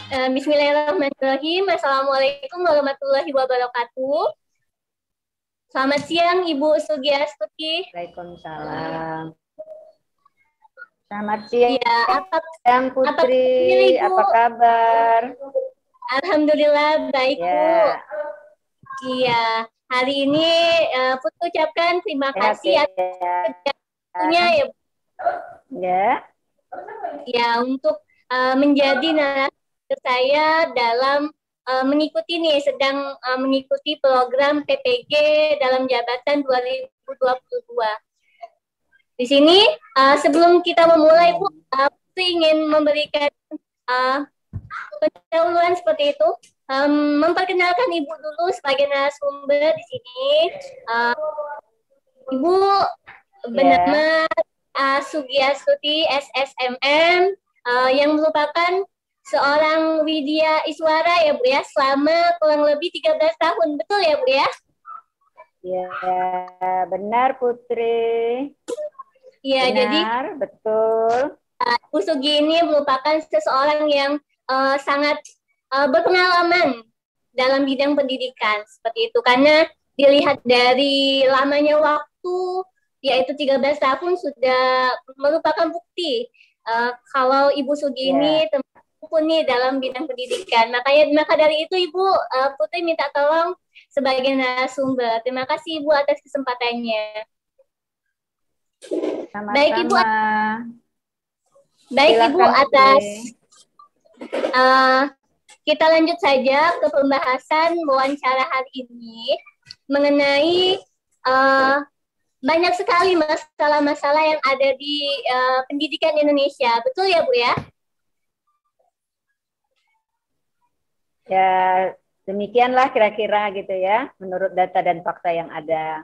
Bismillahirrahmanirrahim. Assalamualaikum warahmatullahi wabarakatuh. Selamat siang, Ibu Sugiastuti. Waalaikumsalam. Selamat siang, Ya, Putri. Apa kabar? Alhamdulillah baik, Ya. Bu. Iya, hari ini Putri ucapkan terima kasih atas kerjanya ya, Bu. Ya. Ya, untuk menjadi narasumber saya dalam mengikuti sedang mengikuti program PPG dalam jabatan 2022. Di sini sebelum kita memulai, Bu, aku ingin memberikan pendahuluan seperti itu, memperkenalkan Ibu dulu sebagai narasumber di sini. Ibu bernama Sugiastuti SSMM yang merupakan seorang widya iswara ya, Bu ya, selama kurang lebih 13 tahun. Betul ya, Bu ya? Ya, benar Putri. Iya, jadi betul. Bu Sugi ini merupakan seseorang yang sangat berpengalaman dalam bidang pendidikan seperti itu, karena dilihat dari lamanya waktu, yaitu 13 tahun sudah merupakan bukti kalau Ibu Sugi ini mumpuni dalam bidang pendidikan. Maka dari itu Ibu Putri minta tolong sebagai narasumber. Terima kasih Ibu atas kesempatannya. Sama-sama. Baik Ibu. Baik Ibu, atas kita lanjut saja ke pembahasan wawancara hari ini mengenai banyak sekali masalah-masalah yang ada di pendidikan Indonesia. Betul ya, Bu ya? Ya, demikianlah kira-kira gitu ya, menurut data dan fakta yang ada.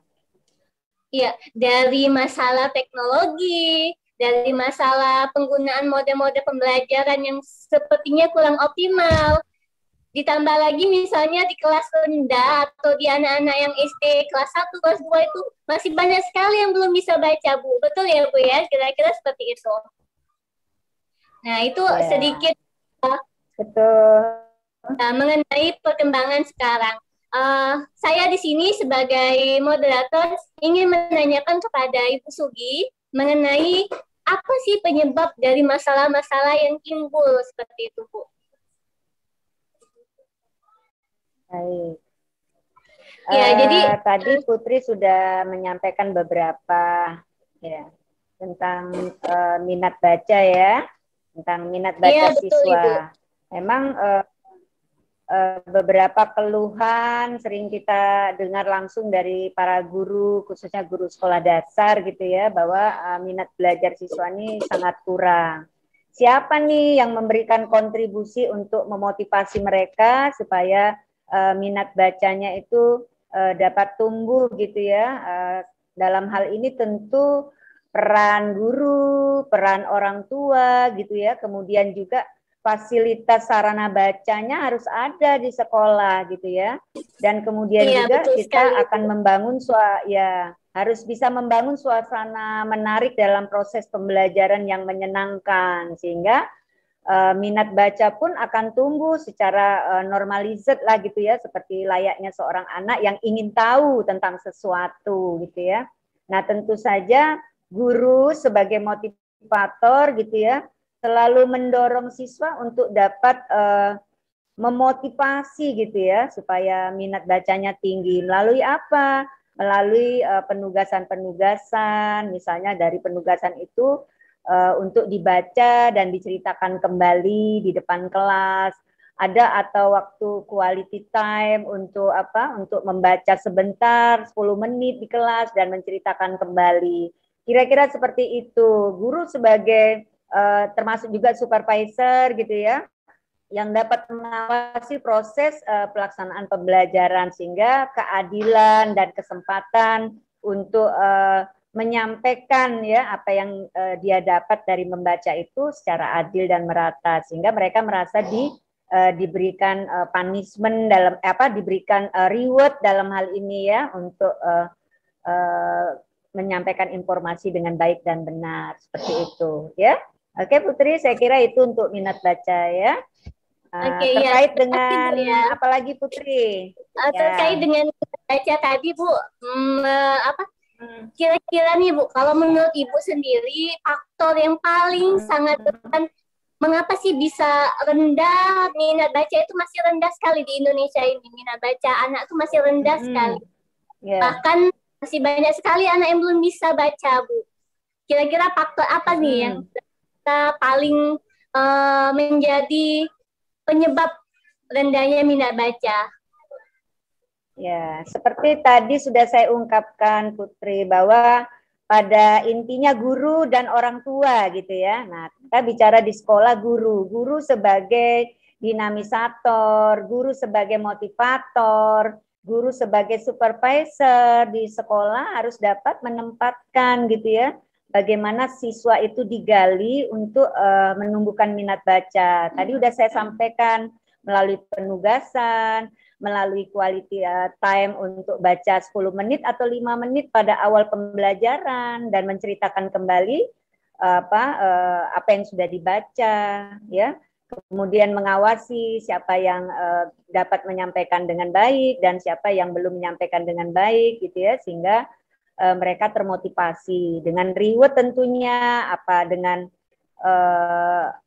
Iya, dari masalah teknologi, dari masalah penggunaan mode-mode pembelajaran yang sepertinya kurang optimal, ditambah lagi misalnya di kelas rendah atau di anak-anak yang SD kelas 1, kelas 2 itu masih banyak sekali yang belum bisa baca, Bu. Betul ya, Bu ya? Kira-kira seperti itu. Nah, itu sedikit betul mengenai perkembangan sekarang. Saya di sini sebagai moderator ingin menanyakan kepada Ibu Sugi mengenai apa sih penyebab dari masalah-masalah yang timbul seperti itu, Bu? Baik. Ya, jadi tadi Putri sudah menyampaikan beberapa ya tentang minat baca ya, tentang minat baca betul, siswa. Ibu. Memang beberapa keluhan sering kita dengar langsung dari para guru, khususnya guru sekolah dasar gitu ya, bahwa minat belajar siswa ini sangat kurang. Siapa nih yang memberikan kontribusi untuk memotivasi mereka supaya minat bacanya itu dapat tumbuh gitu ya. Dalam hal ini tentu peran guru, peran orang tua gitu ya, kemudian juga fasilitas sarana bacanya harus ada di sekolah gitu ya. Dan kemudian juga kita akan membangun harus bisa membangun suasana menarik dalam proses pembelajaran yang menyenangkan sehingga minat baca pun akan tumbuh secara normalised lah gitu ya, seperti layaknya seorang anak yang ingin tahu tentang sesuatu gitu ya. Nah, tentu saja guru sebagai motivator gitu ya selalu mendorong siswa untuk dapat memotivasi gitu ya supaya minat bacanya tinggi. Melalui apa? Melalui penugasan-penugasan, misalnya dari penugasan itu untuk dibaca dan diceritakan kembali di depan kelas. Ada atau waktu quality time untuk apa? Untuk membaca sebentar 10 menit di kelas dan menceritakan kembali. Kira-kira seperti itu. Guru sebagai termasuk juga supervisor gitu ya, yang dapat mengawasi proses pelaksanaan pembelajaran sehingga keadilan dan kesempatan untuk menyampaikan ya apa yang dia dapat dari membaca itu secara adil dan merata sehingga mereka merasa diberikan punishment dalam diberikan reward dalam hal ini ya untuk menyampaikan informasi dengan baik dan benar seperti itu ya. Oke Putri, saya kira itu untuk minat baca ya. Oke, ya. Terkait Terima kasih, Bu, dengan ya. apalagi Putri? Terkait Ya. dengan baca tadi, Bu, apa kira-kira nih, Bu, kalau menurut Ibu sendiri, faktor yang paling sangat berperan, mengapa sih bisa rendah minat baca itu masih rendah sekali di Indonesia ini? Minat baca anak itu masih rendah sekali. Yeah. Bahkan masih banyak sekali anak yang belum bisa baca, Bu. Kira-kira faktor apa nih yang kita paling menjadi penyebab rendahnya minat baca? Ya, seperti tadi sudah saya ungkapkan Putri bahwa pada intinya guru dan orang tua gitu ya. Nah, kita bicara di sekolah guru sebagai dinamisator, guru sebagai motivator, guru sebagai supervisor di sekolah harus dapat menempatkan gitu ya. Bagaimana siswa itu digali untuk menumbuhkan minat baca. Tadi sudah saya sampaikan melalui penugasan, melalui quality time untuk baca 10 menit atau 5 menit pada awal pembelajaran dan menceritakan kembali apa yang sudah dibaca ya. Kemudian mengawasi siapa yang dapat menyampaikan dengan baik dan siapa yang belum menyampaikan dengan baik gitu ya, sehingga mereka termotivasi dengan reward tentunya, apa dengan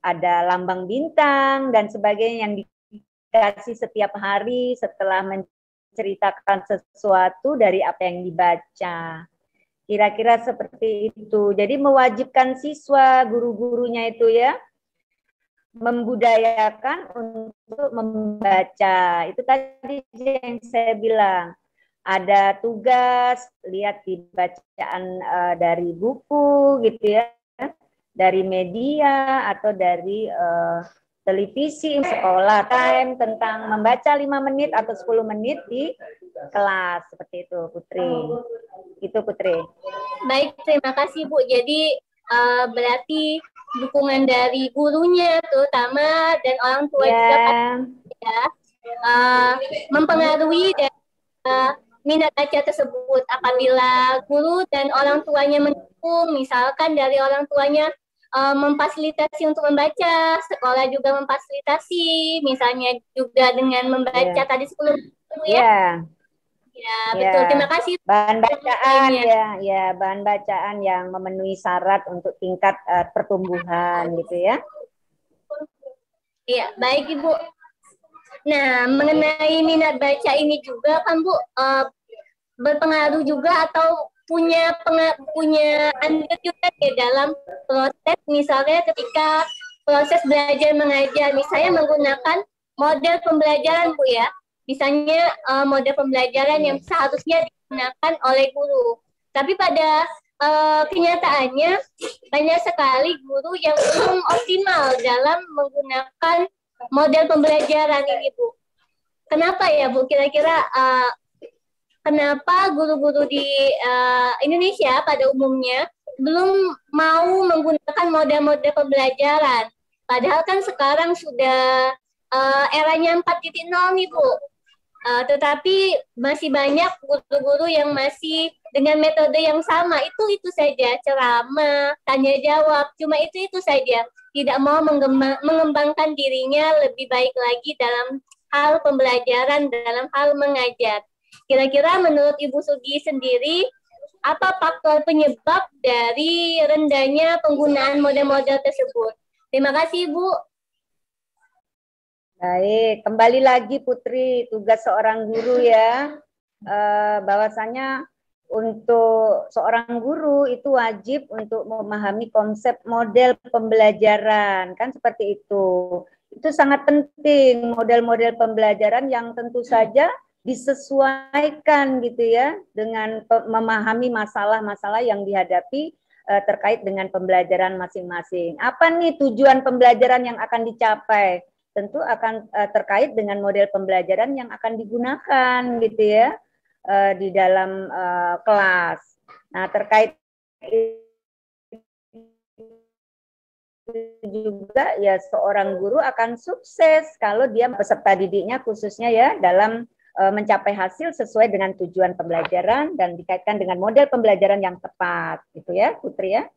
ada lambang bintang dan sebagainya yang dikasih setiap hari setelah menceritakan sesuatu dari apa yang dibaca. Kira-kira seperti itu. Jadi mewajibkan siswa, guru-gurunya itu ya, membudayakan untuk membaca. Itu tadi yang saya bilang. Ada tugas, lihat di bacaan dari buku gitu ya, dari media atau dari televisi, sekolah time tentang membaca 5 menit atau 10 menit di kelas, seperti itu Putri. Itu Putri. Baik, terima kasih Bu. Jadi berarti dukungan dari gurunya terutama dan orang tua juga ya, mempengaruhi dan minat baca tersebut. Apabila guru dan orang tuanya mendukung, misalkan dari orang tuanya memfasilitasi untuk membaca, sekolah juga memfasilitasi, misalnya juga dengan membaca tadi 10 ya. Ya, betul. Terima kasih. Bahan bacaan ya, bahan bacaan yang memenuhi syarat untuk tingkat pertumbuhan gitu ya. Iya, baik Ibu. Nah, mengenai minat baca ini juga kan Bu berpengaruh juga atau punya andil juga ya dalam proses, misalnya ketika proses belajar mengajar, misalnya menggunakan model pembelajaran Bu ya, misalnya model pembelajaran yang seharusnya digunakan oleh guru, tapi pada kenyataannya banyak sekali guru yang belum optimal dalam menggunakan model pembelajaran ini Bu. Kenapa ya Bu? Kira-kira kenapa guru-guru di Indonesia pada umumnya belum mau menggunakan model-model pembelajaran? Padahal kan sekarang sudah eranya 4.0 nih Bu. Tetapi masih banyak guru-guru yang masih dengan metode yang sama, itu saja, ceramah, tanya jawab, cuma itu saja, tidak mau mengembangkan dirinya lebih baik lagi dalam hal pembelajaran, dalam hal mengajar. Kira-kira menurut Ibu Sugi sendiri, apa faktor penyebab dari rendahnya penggunaan model-model tersebut? Terima kasih Ibu. Baik, kembali lagi Putri, tugas seorang guru ya, bahwasanya untuk seorang guru itu wajib untuk memahami konsep model pembelajaran, kan seperti itu. Itu sangat penting, model-model pembelajaran yang tentu saja disesuaikan gitu ya, dengan memahami masalah-masalah yang dihadapi terkait dengan pembelajaran masing-masing. Apa nih tujuan pembelajaran yang akan dicapai? Tentu akan terkait dengan model pembelajaran yang akan digunakan gitu ya di dalam kelas. Nah, terkait juga ya seorang guru akan sukses kalau dia peserta didiknya khususnya ya dalam mencapai hasil sesuai dengan tujuan pembelajaran dan dikaitkan dengan model pembelajaran yang tepat gitu ya Putri ya.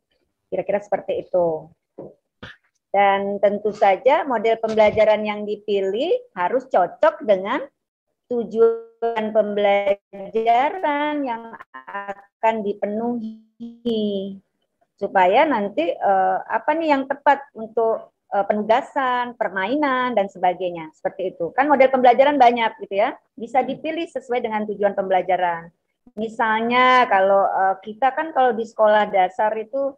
Kira-kira seperti itu. Dan tentu saja model pembelajaran yang dipilih harus cocok dengan tujuan pembelajaran yang akan dipenuhi supaya nanti apa nih yang tepat untuk penugasan, permainan dan sebagainya. Seperti itu. Kan model pembelajaran banyak gitu ya. Bisa dipilih sesuai dengan tujuan pembelajaran. Misalnya kalau kita kan kalau di sekolah dasar itu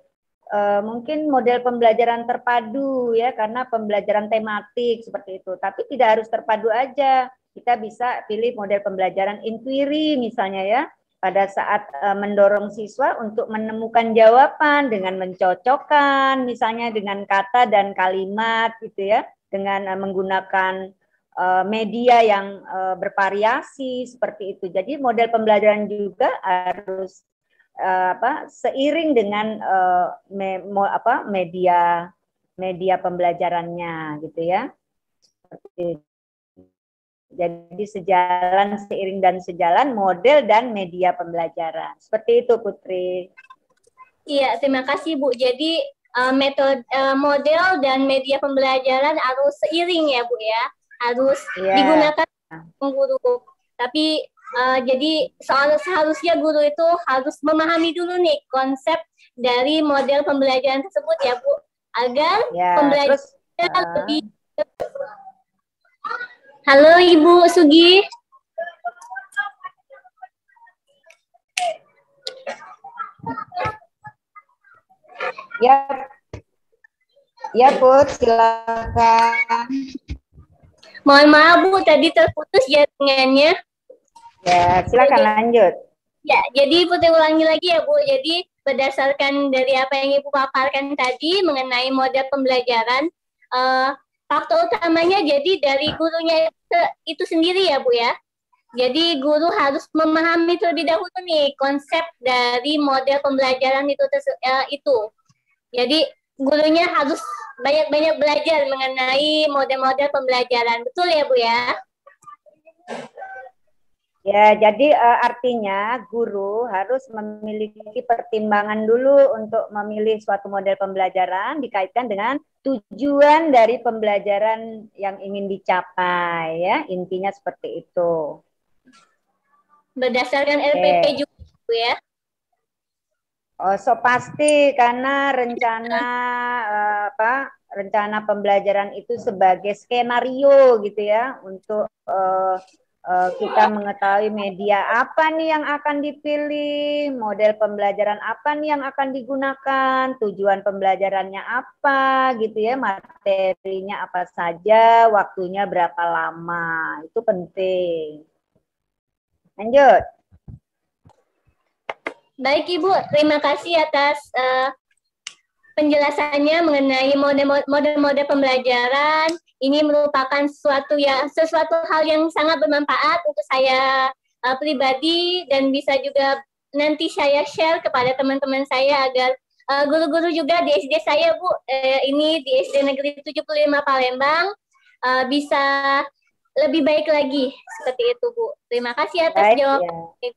mungkin model pembelajaran terpadu ya karena pembelajaran tematik seperti itu. Tapi tidak harus terpadu aja. Kita bisa pilih model pembelajaran inquiry misalnya ya pada saat mendorong siswa untuk menemukan jawaban dengan mencocokkan misalnya dengan kata dan kalimat gitu ya dengan menggunakan media yang bervariasi seperti itu. Jadi model pembelajaran juga harus seiring dengan media pembelajarannya gitu ya. Seperti jadi seiring dan sejalan model dan media pembelajaran. Seperti itu Putri. Iya, terima kasih Bu. Jadi model dan media pembelajaran harus seiring ya Bu ya. Harus digunakan guru. Tapi jadi seharusnya guru itu harus memahami dulu nih konsep dari model pembelajaran tersebut ya Bu. Agar pembelajaran lebih. Halo Ibu Sugi. Ya Put, silakan. Mohon maaf Bu, tadi terputus jaringannya. Ya, silakan lanjut. Ya, jadi Putri ulangi lagi ya Bu. Jadi berdasarkan dari apa yang Ibu paparkan tadi mengenai model pembelajaran, faktor utamanya jadi dari gurunya itu sendiri ya Bu ya. Jadi guru harus memahami terlebih dahulu nih konsep dari model pembelajaran itu. Jadi gurunya harus banyak-banyak belajar mengenai model-model pembelajaran. Betul ya Bu ya? Ya, jadi artinya guru harus memiliki pertimbangan dulu untuk memilih suatu model pembelajaran dikaitkan dengan tujuan dari pembelajaran yang ingin dicapai ya. Intinya seperti itu. Berdasarkan LPP juga Bu ya? Oh, so pasti karena rencana pembelajaran itu sebagai skenario gitu ya untuk kita mengetahui media apa nih yang akan dipilih, model pembelajaran apa nih yang akan digunakan, tujuan pembelajarannya apa gitu ya, materinya apa saja, waktunya berapa lama, itu penting. Lanjut. Baik Ibu, terima kasih atas penjelasannya mengenai model-model pembelajaran. Ini merupakan sesuatu hal yang sangat bermanfaat untuk saya pribadi dan bisa juga nanti saya share kepada teman-teman saya agar guru-guru juga di SD saya Bu, ini di SD Negeri 75 Palembang bisa lebih baik lagi seperti itu Bu. Terima kasih atas jawabannya.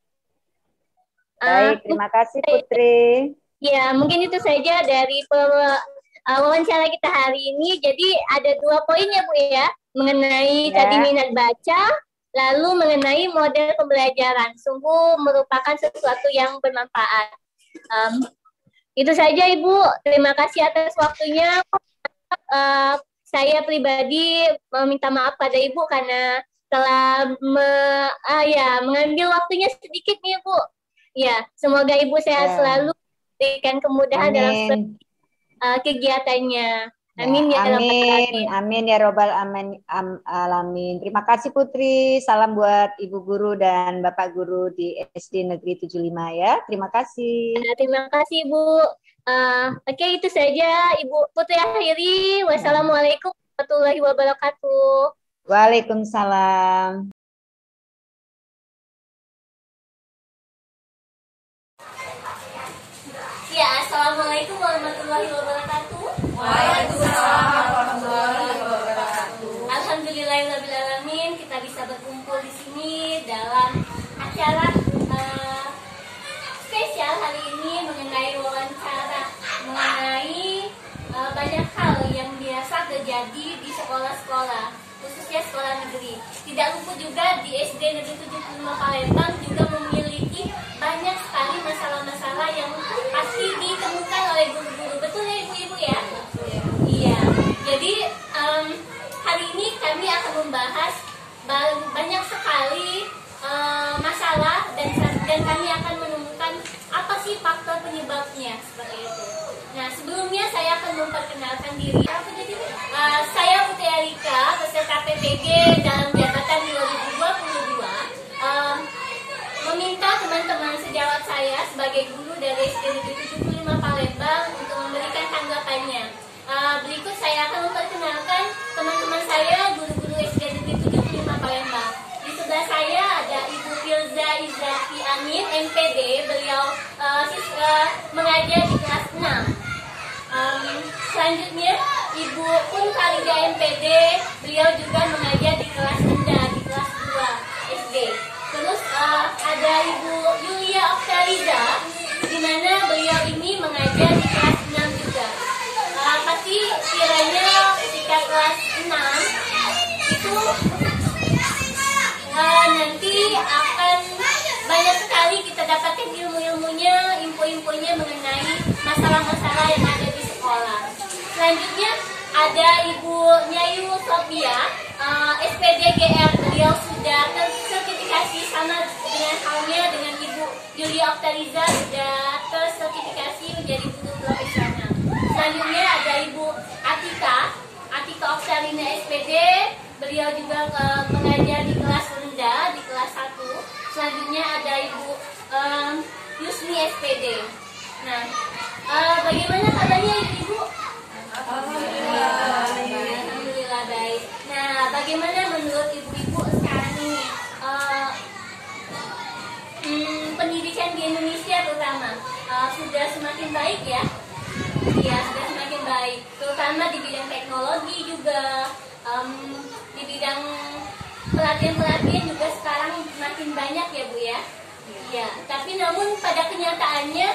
Baik, terima kasih Putri. Ya, mungkin itu saja dari wawancara kita hari ini. Jadi ada 2 poin ya Bu ya, mengenai tadi minat baca, lalu mengenai model pembelajaran. Sungguh merupakan sesuatu yang bermanfaat. Itu saja Ibu, terima kasih atas waktunya. Saya pribadi meminta maaf pada Ibu karena telah mengambil waktunya sedikit nih Bu. Ya, semoga Ibu sehat selalu, berikan kemudahan dalam kegiatannya. Amin ya Rabbal alamin. Amin ya Rabbal alamin. Terima kasih Putri. Salam buat Ibu Guru dan Bapak Guru di SD Negeri 75 ya. Terima kasih. Terima kasih Bu. Oke, itu saja Ibu Putri akhiri. Wassalamualaikum warahmatullahi wabarakatuh. Waalaikumsalam. Ya, assalamualaikum warahmatullahi wabarakatuh. Waalaikumsalam warahmatullahi wabarakatuh. Alhamdulillahirrahmanirrahim, kita bisa berkumpul di sini dalam acara spesial hari ini mengenai wawancara mengenai banyak hal yang dia sekolah-sekolah, khususnya sekolah negeri. Tidak luput juga di SD Negeri 75 Palembang juga memiliki banyak sekali masalah-masalah yang pasti ditemukan oleh guru-guru. Betul ya ibu-ibu ya? Iya. Jadi hari ini kami akan membahas banyak sekali masalah dan kami akan menemukan apa sih faktor penyebabnya seperti itu. Nah, sebelumnya saya akan memperkenalkan diri. Saya Putri Alika, peserta PPG dalam jabatan 2022. Meminta teman-teman sejawat saya sebagai guru dari SD Negeri 75 Palembang untuk memberikan tanggapannya. Berikut saya akan memperkenalkan teman-teman saya, guru-guru SD Negeri 75 Palembang. Di sebelah saya ada Ibu Filza Izaki Amin, MPD. Beliau mengajar di kelas 6. Selanjutnya Ibu Pun Farida MPD. Beliau juga mengajar di kelas rendah, di kelas 2 SD. Terus ada Ibu Yulia Oktaliza, di mana beliau ini mengajar di kelas 6 juga. Pasti kiranya ketika kelas 6 itu nanti akan banyak sekali kita dapatkan ilmu-ilmunya, info-infonya mengenai masalah-masalah yang ada di sekolah. Selanjutnya ada Ibu Nyayu Sofia, SPD GR. Beliau sudah tersertifikasi sama dengan halnya dengan Ibu Yulia Oktaliza, sudah tersertifikasi menjadi guru profesional. Selanjutnya ada Ibu Atika Oktalina SPD. Beliau juga mengajar di kelas rendah, di kelas 1. Selanjutnya ada Ibu Yusni SPD. Nah, bagaimana kabarnya Ibu? Alhamdulillah baik. Nah, bagaimana menurut ibu-ibu sekarang ini pendidikan di Indonesia terutama sudah semakin baik ya? Iya, sudah semakin baik. Terutama di bidang teknologi juga, di bidang pelatihan-pelatihan juga sekarang makin banyak ya Bu ya. Iya. Tapi namun pada kenyataannya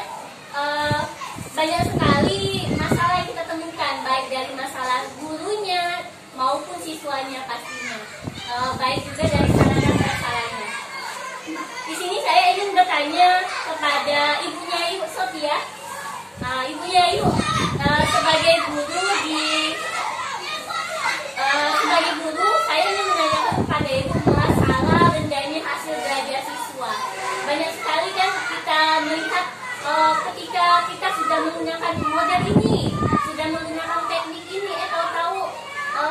banyak sekali masalah yang kita temukan, baik dari masalah gurunya maupun siswanya pastinya, baik juga dari sarana prasarana. Di sini saya ingin bertanya kepada Ibu Nyayu Sofia. Ibu Nyayu sebagai guru saya ingin menanyakan kepada Ibu masalah rendahnya hasil belajar siswa. Banyak sekali kan kita melihat ketika kita sudah menggunakan model ini, sudah menggunakan teknik ini, tahu-tahu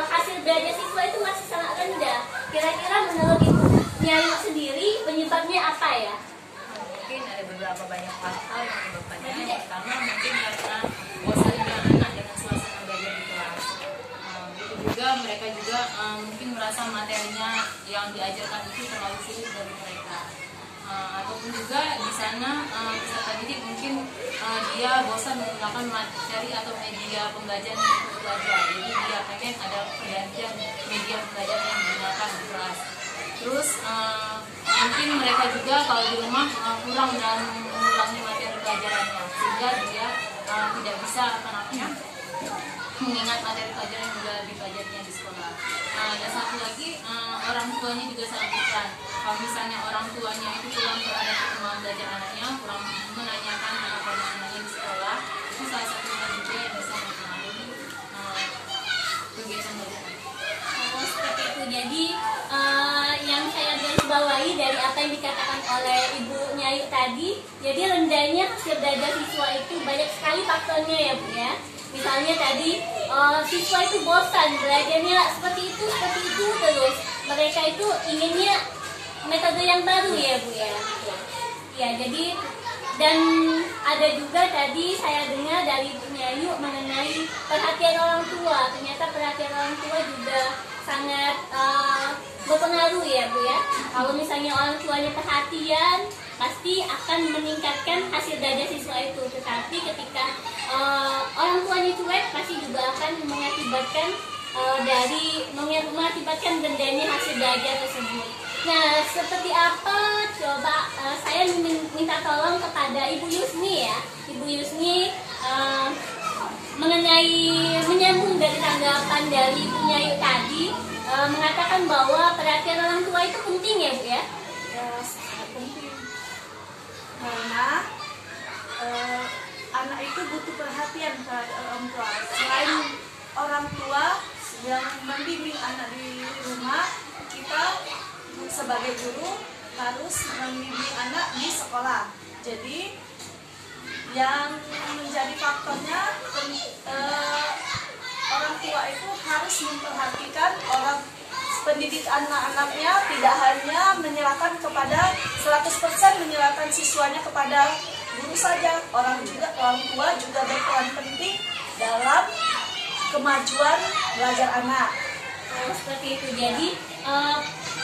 hasil belajar siswa itu masih sangat rendah. Kira-kira menurut Ibu Nyayu sendiri penyebabnya apa ya? Mungkin ada beberapa banyak faktor yang menyebabkannya. Yang pertama mungkin karena bosannya anak dengan suasana belajar di kelas. Itu juga mereka juga mungkin merasa materinya yang diajarkan itu terlalu sulit bagi mereka. Ataupun juga di sana peserta didik mungkin dia bosan menggunakan materi atau media pembelajaran untuk belajar. Jadi dia pengen ada pergantian media pembelajaran yang digunakan di kelas. Terus mungkin mereka juga kalau di rumah kurang dalam mengulangi materi pelajarannya, sehingga dia tidak bisa mengingat materi pelajaran yang sudah dipelajarinya di sekolah. Dan satu lagi, orang tuanya juga sangat berperan. Kalau misalnya orang tuanya itu kurang berada sama belajar anaknya, kurang menanyakan apa-apa anaknya di sekolah, itu salah satu hal juga yang bisa mempengaruhi kegiatan belajar. Seperti itu. Jadi yang saya garis bawahi dari apa yang dikatakan oleh Ibu Nyayu tadi, jadi rendahnya hasil belajar siswa itu banyak sekali faktornya ya Bu ya. Misalnya tadi siswa itu bosan belajarnya seperti itu terus. Mereka itu inginnya metode yang baru ya Bu ya. Ya, jadi dan ada juga tadi saya dengar dari Ibu Nyayu mengenai perhatian orang tua. Ternyata perhatian orang tua juga sangat berpengaruh ya Bu ya. Kalau misalnya orang tuanya perhatian, pasti akan meningkatkan hasil belajar siswa itu. Tetapi ketika orang tuanya cuek, pasti juga akan mengakibatkan mengakibatkan rendahnya hasil belajar tersebut. Nah, seperti apa? Coba saya minta tolong kepada Ibu Yusni ya. Ibu Yusni mengenai menyambung dari tanggapan dari Bu Nyayu tadi mengatakan bahwa perhatian orang tua itu penting ya Bu ya? Ya, sangat penting. Karena anak itu butuh perhatian terhadap orang tua. Selain orang tua yang membimbing anak di rumah, kita sebagai guru harus membimbing anak di sekolah. Jadi yang menjadi faktornya orang tua itu harus memperhatikan pendidik anak-anaknya, tidak hanya menyerahkan kepada 100% menyerahkan siswanya kepada guru saja. Orang tua juga berperan penting dalam kemajuan belajar anak. Oh, seperti itu. Jadi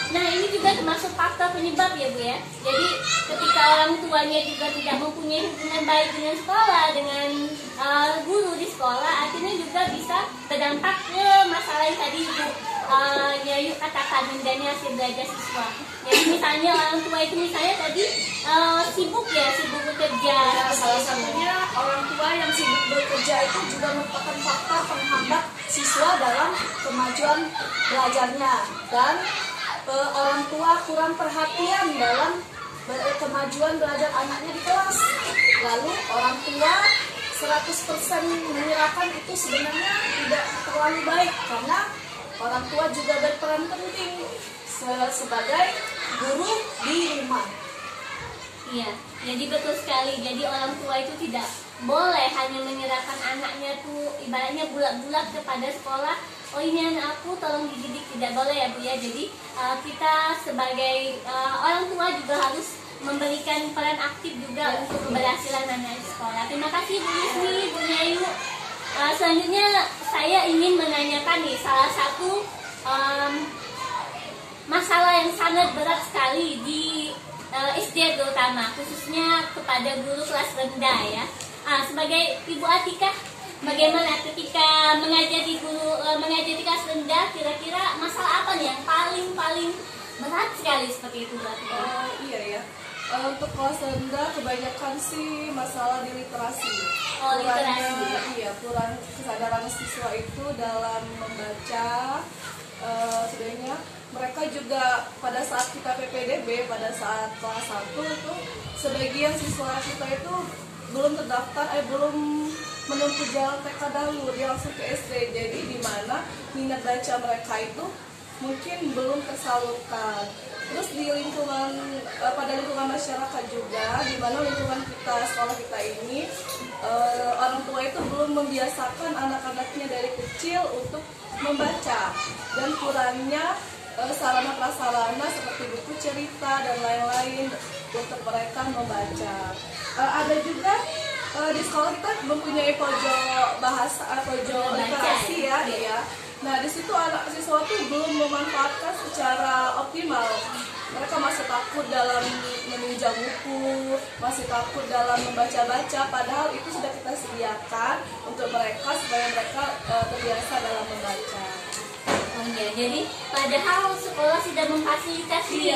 nah ini juga termasuk faktor penyebab ya Bu ya. Jadi ketika orang tuanya juga tidak mempunyai hubungan baik dengan sekolah, dengan guru di sekolah, akhirnya juga bisa berdampak ke masalah yang tadi Bu Nyayu katakan, rendahnya hasil belajar siswa. Jadi misalnya orang tua itu misalnya tadi sibuk bekerja. Ya, salah satunya orang tua yang sibuk bekerja itu juga merupakan faktor penghambat siswa dalam kemajuan belajarnya, dan orang tua kurang perhatian dalam kemajuan belajar anaknya di kelas. Lalu orang tua 100% menyerahkan itu sebenarnya tidak terlalu baik, karena orang tua juga berperan penting sebagai guru di rumah. Iya, jadi betul sekali. Jadi orang tua itu tidak boleh hanya menyerahkan anaknya tuh ibaratnya bulat-bulat kepada sekolah. Oh ini anak aku tolong dididik, tidak boleh ya Bu ya. Jadi kita sebagai orang tua juga harus memberikan peran aktif juga untuk keberhasilan anak di sekolah. Terima kasih Bu Yusni, Bu Nyayu. Selanjutnya saya ingin menanyakan nih salah satu masalah yang sangat berat sekali di SD terutama, khususnya kepada guru kelas rendah ya. Sebagai Ibu Atika, bagaimana ketika mengajari kelas rendah, kira-kira masalah apa nih yang paling berat sekali seperti itu Bu Atika? Iya ya. Untuk kelas rendah kebanyakan sih masalah di literasi. Literasi. Iya, kurang kesadaran siswa itu dalam membaca. Sebenarnya mereka juga pada saat kita PPDB, pada saat kelas 1 itu sebagian siswa kita itu belum terdaftar, belum menempuh jalan TK dahulu, dia langsung ke SD. Jadi di mana minat baca mereka itu mungkin belum tersalurkan. Terus di pada lingkungan masyarakat juga, di mana lingkungan kita, sekolah kita ini, orang tua itu belum membiasakan anak-anaknya dari kecil untuk membaca, dan kurangnya sarana prasarana seperti buku cerita dan lain-lain untuk mereka membaca. Ada juga di sekolah kita mempunyai pojok bahasa, pojok literasi ya, iya. Nah di situ anak siswa tuh belum memanfaatkan secara optimal. Mereka masih takut dalam meminjam buku, masih takut dalam membaca-baca, padahal itu sudah kita sediakan untuk mereka supaya mereka terbiasa dalam membaca. Oh iya, jadi padahal sekolah sudah memfasilitasi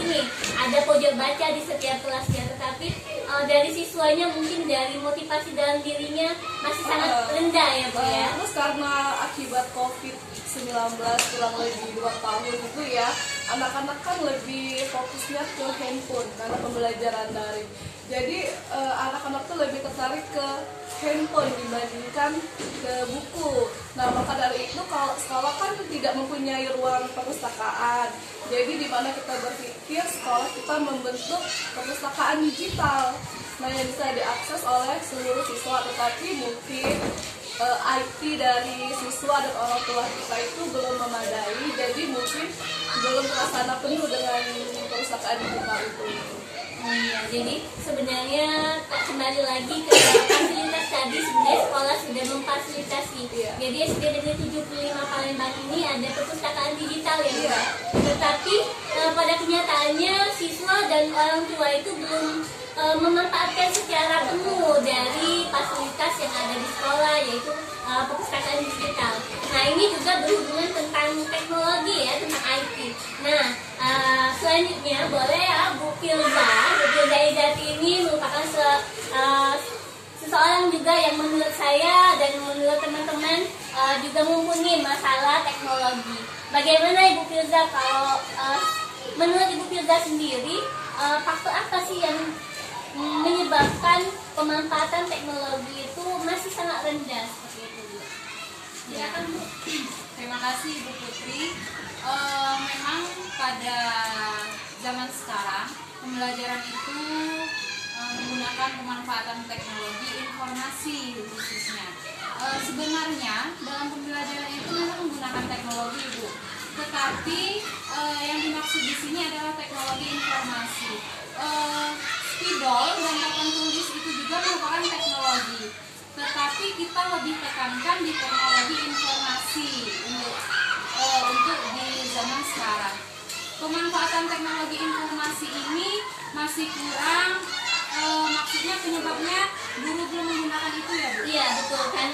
nih, ada pojok baca di setiap kelasnya, tetapi dari siswanya mungkin dari motivasi dalam dirinya masih sangat rendah ya Bu ya. Terus karena akibat COVID-19 kurang lebih 2 tahun itu ya, anak-anak kan lebih fokusnya ke handphone karena pembelajaran daring. Jadi anak-anak tuh lebih tertarik ke handphone dibandingkan ke buku. Nah maka dari itu kalau sekolah kan tidak mempunyai ruang perpustakaan. Jadi di mana kita berpikir sekolah kita membentuk perpustakaan digital, nah yang bisa diakses oleh seluruh siswa. Tetapi mungkin IT dari siswa dan orang tua kita itu belum memadai, jadi mungkin belum terlaksana penuh dengan perpustakaan digital itu. Iya, jadi sebenarnya kembali lagi ke fasilitas tadi, sebenarnya sekolah sudah memfasilitasi. Jadi SD Negeri 75 Palembang ini ada perpustakaan digital ya, iya. Tetapi pada kenyataannya siswa dan orang tua itu belum memanfaatkan secara penuh dari fasilitas yang ada di sekolah, yaitu perpustakaan digital. Nah ini juga berhubungan tentang teknologi ya, tentang IT. Nah selanjutnya boleh ya Bu Filza Izati ini merupakan seseorang juga yang menurut saya dan menurut teman-teman juga mumpuni masalah teknologi. Bagaimana Ibu Firza, kalau menurut Ibu Firza sendiri, faktor apa sih yang menyebabkan pemanfaatan teknologi itu masih sangat rendah seperti itu, Bu? Silakan, Bu. Terima kasih, Bu Putri. Memang pada zaman sekarang pembelajaran itu menggunakan pemanfaatan teknologi informasi khususnya. Sebenarnya dalam pembelajaran itu memang menggunakan teknologi, Bu. Tetapi yang dimaksud di sini adalah teknologi informasi. Spidol dan papan tulis itu juga merupakan teknologi. Tetapi kita lebih tekankan di teknologi informasi untuk di zaman sekarang. Pemanfaatan teknologi informasi ini masih kurang. Maksudnya penyebabnya guru belum menggunakan itu ya, Bu? Iya, betul kan,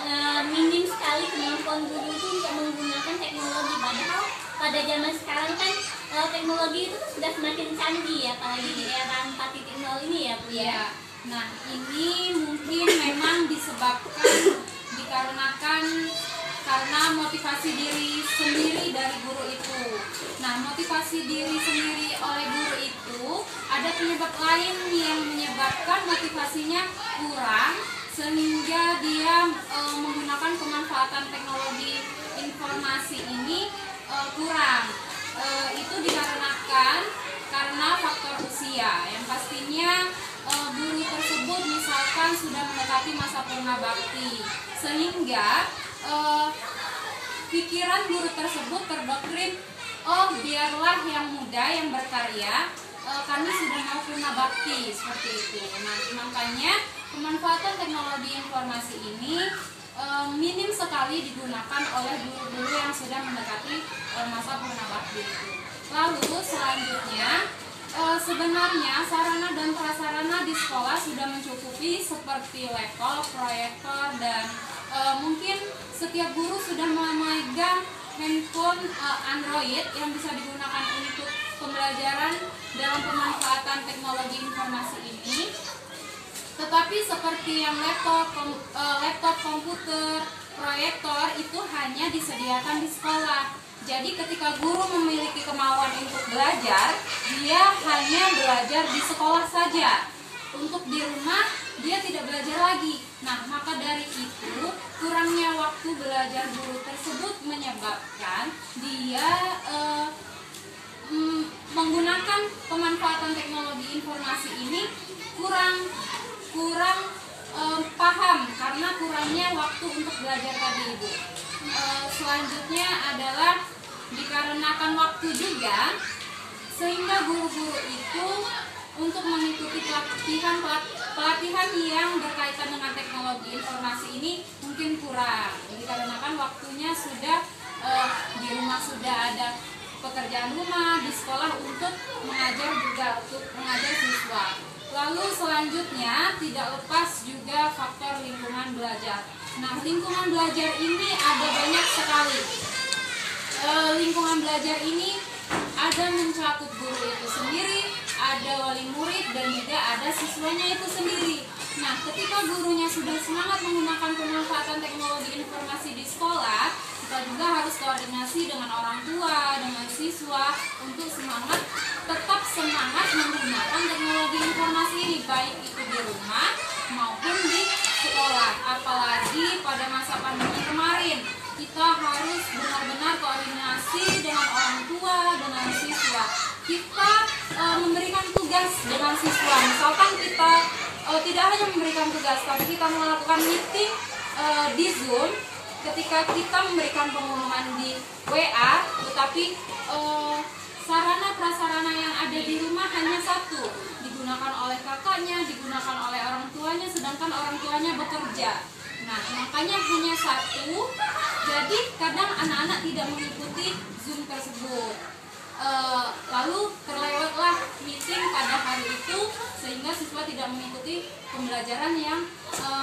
minim sekali kemampuan guru itu untuk menggunakan teknologi. Padahal pada zaman sekarang kan teknologi itu sudah semakin canggih ya, apalagi di era 4.0 ini ya, Bu ya. Iya. Nah, ini mungkin memang disebabkan dikarenakan karena motivasi diri sendiri dari guru itu. Nah, motivasi diri sendiri oleh guru itu ada penyebab lain yang menyebabkan motivasinya kurang, sehingga dia menggunakan pemanfaatan teknologi informasi ini kurang. Itu dikarenakan karena faktor usia, yang pastinya guru tersebut misalkan sudah mendekati masa purna bakti, sehingga pikiran guru tersebut terdoktrin, oh biarlah yang muda yang berkarya, kami sudah mau purna bakti, seperti itu. Nah, makanya pemanfaatan teknologi informasi ini minim sekali digunakan oleh guru-guru yang sudah mendekati masa purna bakti itu. Lalu selanjutnya, sebenarnya sarana dan prasarana di sekolah sudah mencukupi seperti laptop, proyektor, dan mungkin setiap guru sudah memegang handphone Android yang bisa digunakan untuk pembelajaran dalam pemanfaatan teknologi informasi ini. Tetapi seperti yang laptop, komputer, proyektor itu hanya disediakan di sekolah. Jadi ketika guru memiliki kemauan untuk belajar, dia hanya belajar di sekolah saja. Untuk di rumah dia tidak belajar lagi. Nah, maka dari itu kurangnya waktu belajar guru tersebut menyebabkan dia menggunakan pemanfaatan teknologi informasi ini kurang paham karena kurangnya waktu untuk belajar tadi, Ibu. Selanjutnya adalah dikarenakan waktu juga, sehingga guru-guru itu untuk mengikuti pelatihan yang berkaitan dengan teknologi informasi ini mungkin kurang, dikarenakan waktunya sudah di rumah sudah ada pekerjaan rumah, di sekolah untuk mengajar juga untuk mengajar siswa. Lalu selanjutnya tidak lepas juga faktor lingkungan belajar. Nah, lingkungan belajar ini ada banyak sekali. Lingkungan belajar ini ada mencakup guru itu sendiri, ada wali murid, dan juga ada siswanya itu sendiri. Nah, ketika gurunya sudah semangat menggunakan pemanfaatan teknologi informasi di sekolah, kita juga harus koordinasi dengan orang tua, dengan siswa untuk tetap semangat menggunakan teknologi informasi ini, baik itu di rumah maupun di sekolah. Apalagi pada masa pandemi kemarin, kita harus benar-benar koordinasi dengan orang tua, dengan siswa. Kita memberikan tugas dengan siswa. Misalkan kita tidak hanya memberikan tugas, tapi kita melakukan meeting di Zoom. Ketika kita memberikan pengumuman di WA, tetapi sarana prasarana yang ada di rumah hanya satu, digunakan oleh kakaknya, digunakan oleh orang tuanya, sedangkan orang tuanya bekerja. Nah, makanya hanya satu, jadi kadang anak-anak tidak mengikuti Zoom tersebut. Lalu terlewatlah meeting pada hari itu, sehingga siswa tidak mengikuti pembelajaran yang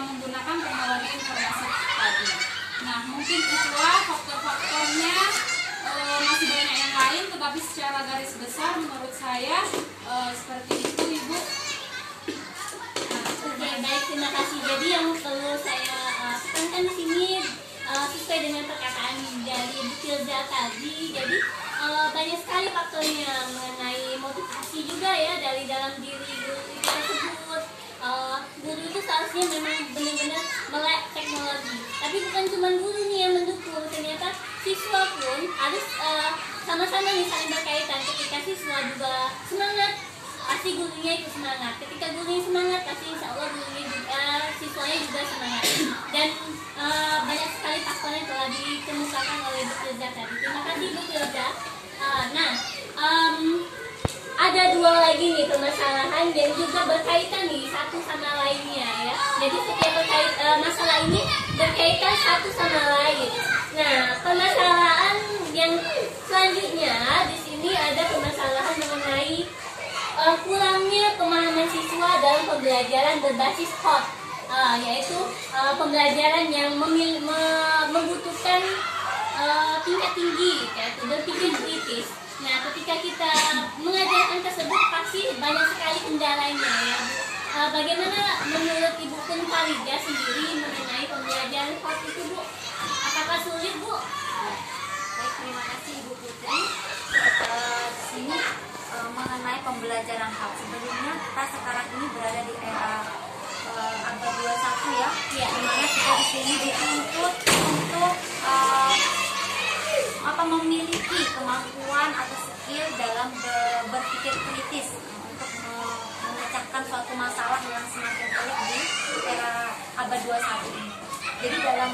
menggunakan teknologi informasi tadi. Nah, mungkin itulah faktor-faktornya. Masih banyak yang lain, tetapi secara garis besar menurut saya seperti itu, Ibu. Oke, baik, terima kasih. Jadi yang perlu saya tekankan di sini, sesuai sesuai dengan perkataan dari Bu Firza tadi, jadi banyak sekali faktornya mengenai motivasi juga ya dari dalam diri guru itu tersebut. Guru itu seharusnya memang benar-benar melek teknologi, tapi bukan cuma guru nih yang mendukung, ternyata siswa pun harus sama-sama nih saling berkaitan. Ketika siswa juga semangat, pasti gurunya itu semangat. Ketika gurunya semangat, pasti insya Allah gurunya juga, siswanya juga semangat. Dan banyak sekali faktor yang telah dikemukakan oleh Bu Firza tadi. Terima kasih Bu Firza. Ada dua lagi nih permasalahan yang juga berkaitan nih satu sama lainnya ya. Jadi setiap masalah ini berkaitan satu sama lain. Nah, permasalahan yang selanjutnya di sini ada permasalahan mengenai kurangnya pemahaman siswa dalam pembelajaran berbasis HOT, yaitu pembelajaran yang membutuhkan tingkat tinggi, yaitu berpikir kritis. Nah, ketika kita mengajarkan tersebut pasti banyak sekali kendalanya ya. Bagaimana menurut Ibu Kuntalija sendiri mengenai pembelajaran HOT itu, Bu? Apakah sulit, Bu? Baik, terima kasih Ibu Putri. Di sini mengenai pembelajaran HOT, sebelumnya kita sekarang ini berada di era abad 21 ya, dimana kita di sini dituntut untuk memiliki kemampuan atau skill dalam berpikir kritis untuk memecahkan suatu masalah yang semakin pelik di era abad 21 ini. Jadi dalam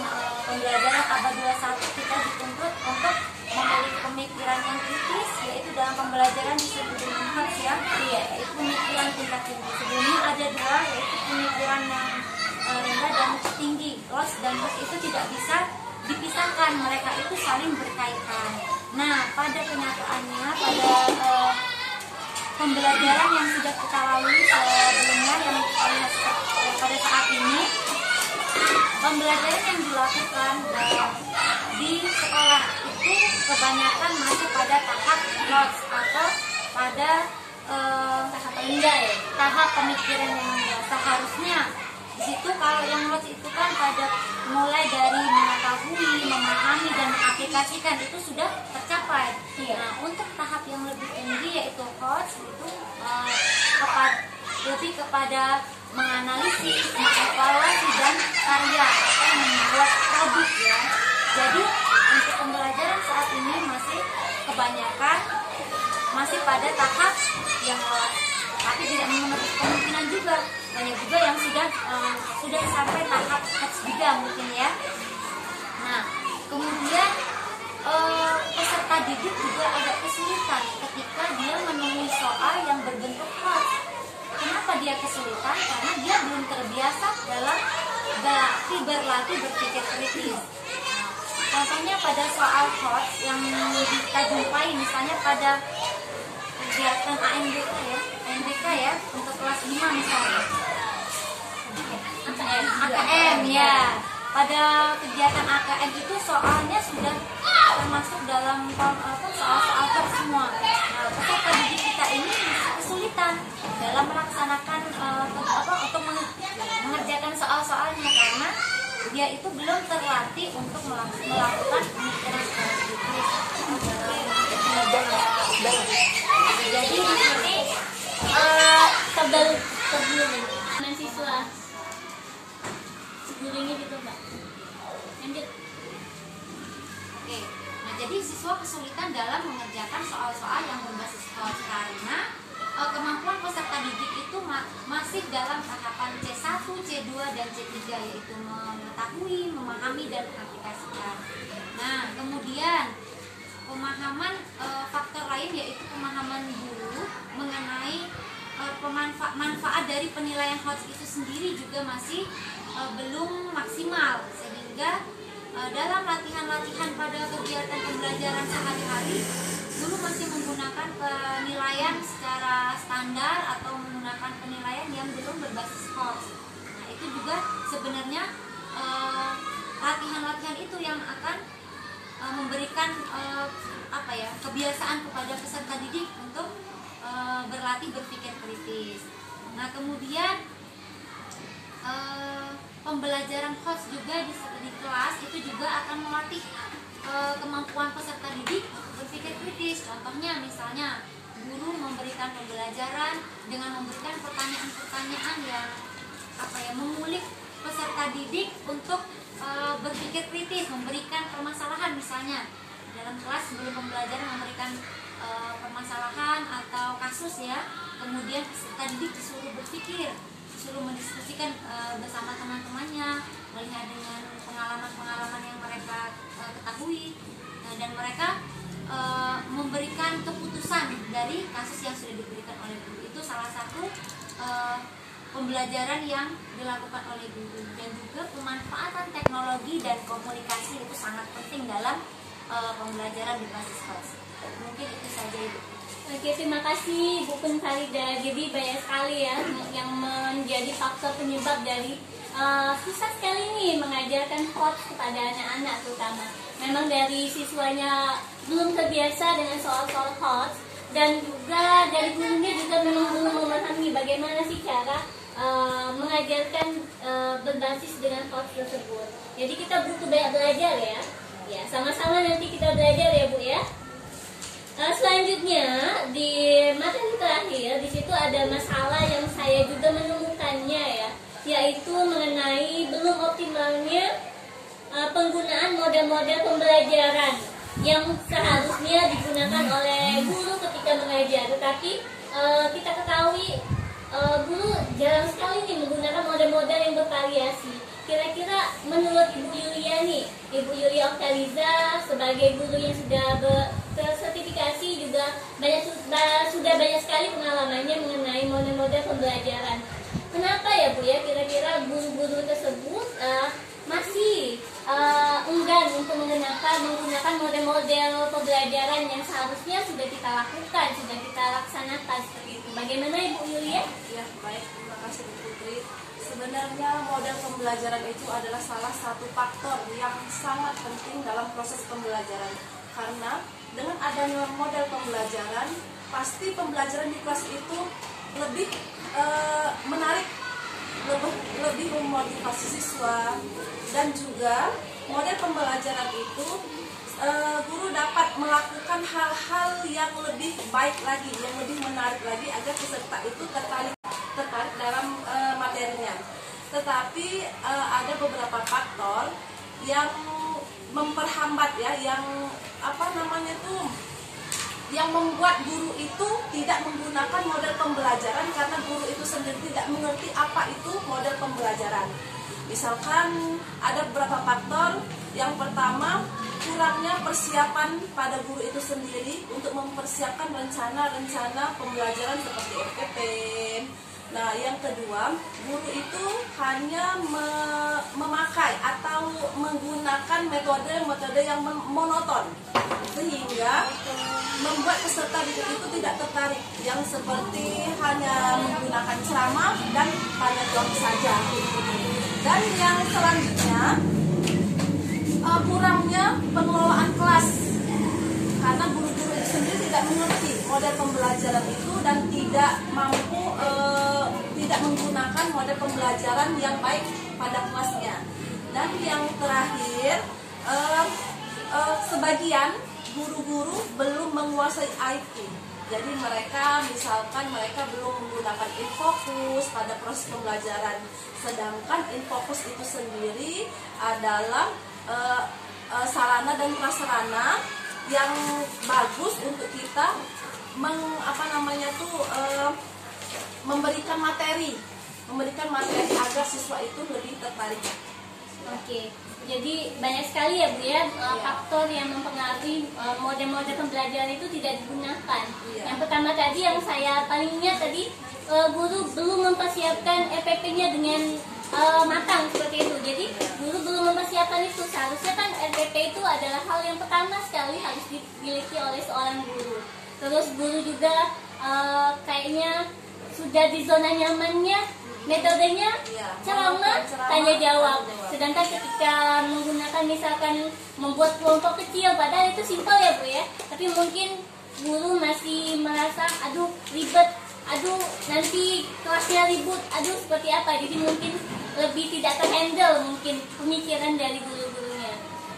pembelajaran abad 21 kita dituntut untuk memiliki pemikiran yang kritis, yaitu dalam pembelajaran disebut dengan HOT ya, yaitu pemikiran tingkat tinggi. Sebelumnya ada dua, yaitu pemikiran yang rendah dan tinggi. HOT dan HOT itu tidak bisa dipisahkan, mereka itu saling berkaitan. Nah, pada kenyataannya, pada pembelajaran yang sudah kita lalui sebelumnya, yang kita lihat pada saat ini, pembelajaran yang dilakukan di sekolah itu kebanyakan masih pada tahap HOT atau pada tahap pemikiran yang rendah. Seharusnya di situ kalau yang HOT itu kan pada mulai dari mengetahui, memahami dan mengaplikasikan itu sudah tercapai. Nah, untuk tahap yang lebih tinggi yaitu HOT itu lebih kepada menganalisis, mengevaluasi dan karya atau membuat produk ya. Jadi untuk pembelajaran saat ini masih kebanyakan masih pada tahap yang HOT, tapi tidak menutup kemungkinan juga banyak juga yang sudah sampai tahap HOT juga mungkin ya. Nah, kemudian peserta didik juga agak kesulitan ketika dia menemui soal yang berbentuk HOT. Kenapa dia kesulitan? Karena dia belum terbiasa dalam berlatih berpikir kritis. Contohnya pada soal HOT yang kita jumpai misalnya pada kegiatan AMBK ya untuk kelas 5 misalnya. AKM ya. Pada kegiatan AKM itu soalnya sudah termasuk dalam soal-soal HOT semua. Nah, peserta didik kita ini kesulitan dalam melaksanakan untuk mengerjakan soal-soalnya karena dia itu belum terlatih untuk melakukan pemikiran secara kritis. Jadi di sini Sebelum siswa gurunya gitu Mbak. Lanjut. Oke, nah jadi siswa kesulitan dalam mengerjakan soal-soal yang berbasis HOT karena kemampuan peserta didik itu masih dalam tahapan C1, C2, dan C3 yaitu mengetahui, memahami, dan mengaplikasikan. Nah, kemudian pemahaman faktor lain yaitu pemahaman guru mengenai manfaat dari penilaian HOT itu sendiri juga masih belum maksimal sehingga dalam latihan-latihan pada kegiatan pembelajaran sehari-hari guru masih menggunakan penilaian secara standar atau menggunakan penilaian yang belum berbasis HOT. Nah, itu juga sebenarnya latihan-latihan itu yang akan memberikan kebiasaan kepada peserta didik untuk berlatih berpikir kritis. Nah, kemudian pembelajaran HOT juga di kelas itu juga juga akan melatih kemampuan peserta didik berpikir kritis. Contohnya misalnya guru memberikan pembelajaran dengan memberikan pertanyaan-pertanyaan yang mengulik peserta didik untuk berpikir kritis, memberikan permasalahan misalnya dalam kelas sebelum pembelajaran memberikan permasalahan atau kasus ya, kemudian peserta didik disuruh berpikir, disuruh mendiskusikan bersama teman-temannya, melihat dengan pengalaman-pengalaman yang mereka ketahui, dan mereka memberikan keputusan dari kasus yang sudah diberikan oleh guru. Itu salah satu pembelajaran yang dilakukan oleh guru. Dan juga pemanfaatan teknologi dan komunikasi itu sangat penting dalam pembelajaran berbasis kelas. Mungkin itu saja Ibu. Oke, terima kasih Bu Farida. Jadi banyak sekali ya yang menjadi faktor penyebab dari susah sekali nih mengajarkan HOTS kepada anak-anak terutama. Memang dari siswanya belum terbiasa dengan soal-soal HOTS, dan juga dari gurunya juga memang belum memahami bagaimana sih cara mengajarkan berbasis dengan HOTS tersebut. Jadi kita butuh banyak belajar ya. Ya, sama-sama nanti kita belajar ya Bu ya. Selanjutnya di materi terakhir di situ ada masalah yang saya juga menemukannya ya, yaitu mengenai belum optimalnya penggunaan model-model pembelajaran yang seharusnya digunakan oleh guru ketika mengajar. Tetapi kita ketahui guru jarang sekali nih menggunakan model-model yang bervariasi. Kira-kira menurut Ibu Yulia nih, Ibu Yulia Oktaliza sebagai guru yang sudah bersertifikasi juga sudah banyak sekali pengalamannya mengenai model-model pembelajaran. Kenapa ya Bu ya kira-kira guru-guru tersebut masih enggan untuk menggunakan model-model pembelajaran yang seharusnya sudah kita lakukan, sudah kita laksanakan seperti itu. Bagaimana Ibu Yulia? Ya, baik, terima kasih Bu Putri. Sebenarnya model pembelajaran itu adalah salah satu faktor yang sangat penting dalam proses pembelajaran. Karena dengan adanya model pembelajaran, pasti pembelajaran di kelas itu lebih menarik, lebih memotivasi siswa, dan juga model pembelajaran itu guru dapat melakukan hal-hal yang lebih baik lagi, yang lebih menarik lagi agar peserta itu tertarik dalam materinya. Tetapi ada beberapa faktor yang memperhambat ya, yang membuat guru itu tidak menggunakan model pembelajaran karena guru itu sendiri tidak mengerti apa itu model pembelajaran. Misalkan ada beberapa faktor. Yang pertama, kurangnya persiapan pada guru itu sendiri untuk mempersiapkan rencana-rencana pembelajaran seperti FKP. Nah, yang kedua, guru itu hanya memakai atau menggunakan metode yang monoton, sehingga membuat peserta didik itu tidak tertarik, yang seperti hanya menggunakan ceramah dan tanya jawab saja. Dan yang selanjutnya, kurangnya pengelolaan kelas, karena guru-guru itu sendiri tidak mengerti model pembelajaran itu dan tidak mampu tidak menggunakan model pembelajaran yang baik pada kelasnya. Dan yang terakhir, sebagian guru-guru belum menguasai IT. Jadi mereka belum menggunakan InFocus pada proses pembelajaran. Sedangkan InFocus itu sendiri adalah sarana dan prasarana yang bagus untuk kita memberikan materi agar siswa itu lebih tertarik. Oke, jadi banyak sekali ya Bu ya faktor yang mempengaruhi model-model pembelajaran itu tidak digunakan. Yang pertama tadi yang saya paling ingat tadi, guru belum mempersiapkan FPP-nya dengan matang seperti itu. Jadi guru belum mempersiapkan itu. Seharusnya kan FPP itu adalah hal yang pertama sekali harus dimiliki oleh seorang guru. Terus guru juga kayaknya sudah di zona nyamannya, metodenya ceramah, tanya jawab. Sedangkan ketika menggunakan misalkan membuat kelompok kecil, padahal itu simpel ya Bu ya, tapi mungkin guru masih merasa aduh ribet, aduh nanti kelasnya ribut, aduh seperti apa. Jadi mungkin lebih tidak terhandle mungkin pemikiran dari guru-gurunya.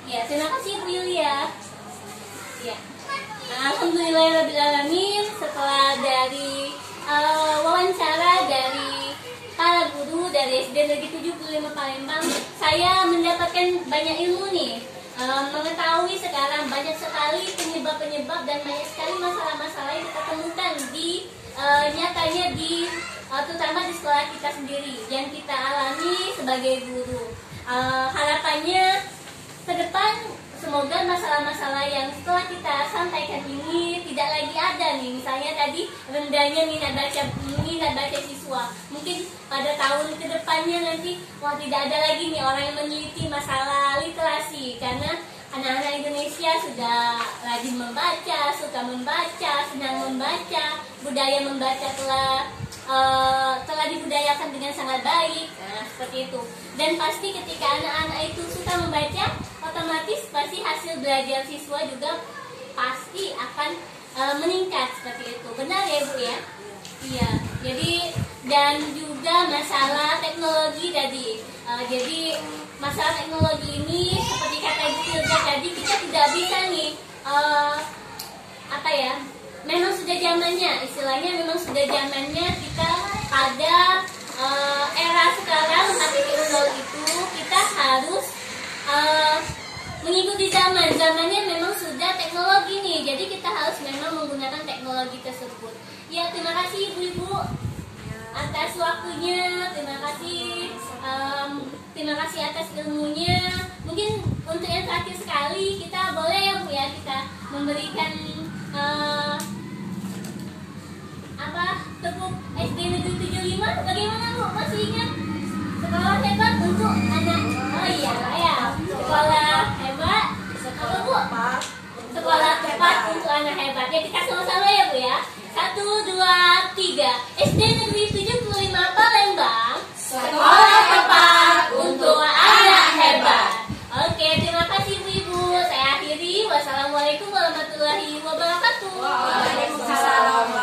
Ya, terima kasih Bu Yulia. Ya. Alhamdulillahirrahmanirrahim, setelah dari wawancara dari para guru dari SD Negeri 75 Palembang, saya mendapatkan banyak ilmu nih. Mengetahui sekarang banyak sekali penyebab-penyebab dan banyak sekali masalah-masalah yang kita temukan di nyatanya di terutama di sekolah kita sendiri yang kita alami sebagai guru. Harapannya ke depan semoga masalah-masalah yang setelah kita sampaikan ini tidak lagi ada nih. Misalnya tadi rendahnya minat baca siswa. Mungkin pada tahun kedepannya nanti tidak ada lagi nih orang yang meneliti masalah literasi, karena anak-anak Indonesia sudah rajin membaca, suka membaca, senang membaca, budaya membaca telah dibudayakan dengan sangat baik. Nah, seperti itu. Dan pasti ketika anak-anak itu suka membaca, otomatis pasti hasil belajar siswa juga pasti akan meningkat seperti itu. Benar ya Bu ya? Iya. Jadi dan juga masalah teknologi tadi. Jadi masalah teknologi ini seperti kata Ibu Tilda tadi, kita tidak bisa nih memang sudah zamannya, istilahnya memang sudah zamannya kita pada era sekarang 4.0 itu kita harus mengikuti zaman. Zamannya memang sudah teknologi nih, jadi kita harus memang menggunakan teknologi tersebut. Ya, terima kasih Ibu-ibu atas waktunya, terima kasih atas ilmunya. Mungkin untuk yang terakhir sekali kita boleh ya Bu ya, kita memberikan tepuk SD Negeri 75. Bagaimana Bu? Masih ingat? Sekolah hebat untuk anak. Oh iya ya, sekolah hebat. Apa Bu? Sekolah tepat untuk anak hebat. Ya, kita sama-sama ya Bu ya. 1, 2, 3. SD Negeri 75 Palembang. Sekolah tepat untuk anak hebat. Oke, terima kasih Bu-ibu. Saya akhiri. Wassalamualaikum warahmatullahi wabarakatuh. Waalaikumsalam.